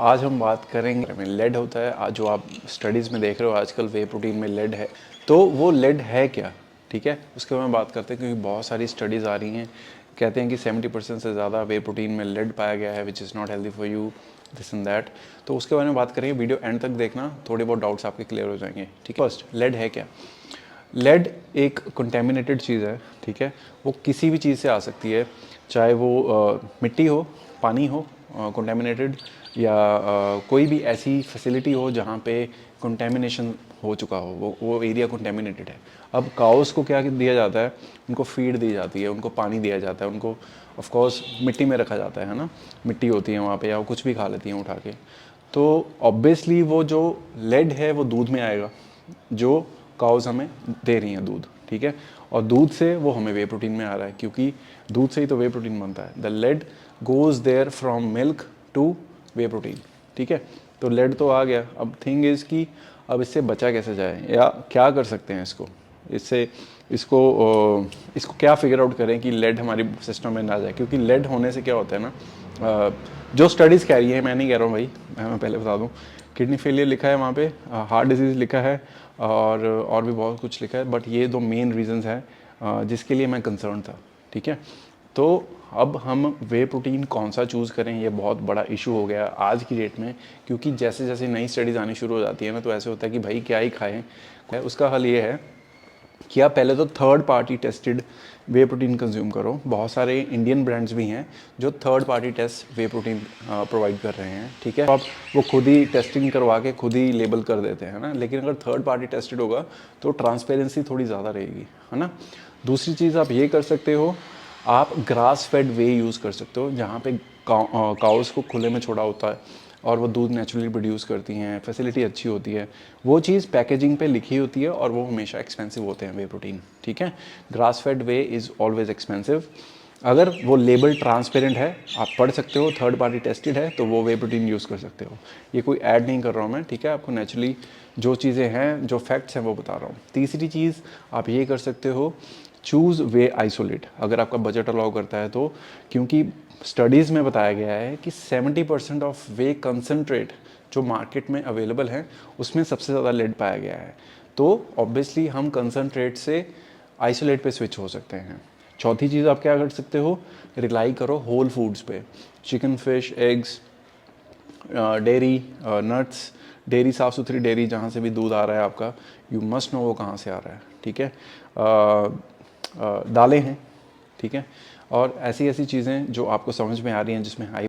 आज हम बात करेंगे में लेड होता है। आज जो आप स्टडीज़ में देख रहे हो आजकल वे प्रोटीन में लेड है, तो वो लेड है क्या, ठीक है, उसके बारे में बात करते हैं। क्योंकि बहुत सारी स्टडीज़ आ रही हैं, कहते हैं कि 70% से ज़्यादा वे प्रोटीन में लेड पाया गया है, which is not healthy for you, this and that. तो उसके बारे में बात करेंगे, वीडियो एंड तक देखना, थोड़े बहुत डाउट्स आपके क्लियर हो जाएंगे, ठीक है। फर्स्ट, लेड है क्या। लेड एक कंटेमिनेटेड चीज़ है, ठीक है। वो किसी भी चीज़ से आ सकती है, चाहे वो मिट्टी हो, पानी हो कंटेमिनेटेड, या कोई भी ऐसी फैसिलिटी हो जहाँ पे कंटेमिनेशन हो चुका हो, वो एरिया कंटेमिनेटेड है। अब काउस को क्या दिया जाता है, उनको फीड दी जाती है, उनको पानी दिया जाता है, उनको ऑफ कोर्स मिट्टी में रखा जाता है ना, मिट्टी होती है वहाँ पे, या वो कुछ भी खा लेती हैं उठा के। तो ऑब्वियसली वो जो लेड है वो दूध में आएगा, जो काउज हमें दे रही हैं दूध, ठीक है। और दूध से वो हमें वे प्रोटीन में आ रहा है, क्योंकि दूध से ही तो वे प्रोटीन बनता है। The lead goes there from milk to whey protein, ठीक है। तो लेड तो आ गया। अब थिंग इज़ कि अब इससे बचा कैसे जाए, या क्या कर सकते हैं इसको, इससे इसको क्या फिगर आउट करें कि लेड हमारी सिस्टम में ना जाए। क्योंकि लेड होने से क्या होता है ना, जो स्टडीज़ कह रही है, मैं नहीं कह रहा हूँ भाई, मैं पहले बता दूँ, किडनी फेलियर लिखा है वहाँ पे, हार्ट डिजीज़ लिखा है, और भी बहुत कुछ लिखा है, बट ये दो मेन रीजंस हैं जिसके लिए मैं कंसर्न था, ठीक है। तो अब हम वे प्रोटीन कौन सा चूज़ करें, ये बहुत बड़ा इशू हो गया आज की डेट में। क्योंकि जैसे जैसे नई स्टडीज़ आनी शुरू हो जाती है ना, तो ऐसे होता है कि भाई क्या ही खाएं। उसका हल ये है कि आप पहले तो थर्ड पार्टी टेस्टेड वे प्रोटीन कंज्यूम करो। बहुत सारे इंडियन ब्रांड्स भी हैं जो थर्ड पार्टी टेस्ट वे प्रोटीन प्रोवाइड कर रहे हैं, ठीक है। आप वो खुद ही टेस्टिंग करवा के खुद ही लेबल कर देते हैं ना, लेकिन अगर थर्ड पार्टी टेस्टेड होगा तो ट्रांसपेरेंसी थोड़ी ज़्यादा रहेगी, है ना। दूसरी चीज़ आप ये कर सकते हो, आप ग्रास फेड वे यूज़ कर सकते हो, जहाँ पे काउस को खुले में छोड़ा होता है और वो दूध नेचुरली प्रोड्यूस करती हैं, फैसिलिटी अच्छी होती है। वो चीज़ पैकेजिंग पे लिखी होती है और वो हमेशा एक्सपेंसिव होते हैं वे प्रोटीन, ठीक है। Grass fed way is always expensive. अगर वो लेबल ट्रांसपेरेंट है, आप पढ़ सकते हो, थर्ड पार्टी टेस्टेड है, तो वो वे प्रोटीन यूज़ कर सकते हो। ये कोई ऐड नहीं कर रहा हूँ मैं, ठीक है। आपको नेचुरली जो चीज़ें हैं, जो फैक्ट्स हैं, वो बता रहा हूँ। तीसरी चीज़ आप ये कर सकते हो, चूज़ वे आइसोलेट, अगर आपका बजट अलाउ करता है तो। क्योंकि स्टडीज़ में बताया गया है कि 70% ऑफ वे कंसनट्रेट जो मार्केट में अवेलेबल है, उसमें सबसे ज़्यादा लेड पाया गया है। तो ऑब्वियसली हम कंसनट्रेट से आइसोलेट पे स्विच हो सकते हैं। चौथी चीज़ आप क्या कर सकते हो, रिलाई करो होल फूड्स पे, chicken, fish, eggs, dairy, nuts. Dairy, साफ़ सुथरी डेयरी, जहाँ से भी दूध आ रहा है आपका, यू मस्ट नो वो कहाँ से आ रहा है, ठीक है। दालें हैं, ठीक है। और ऐसी ऐसी चीज़ें जो आपको समझ में आ रही हैं, जिसमें हाई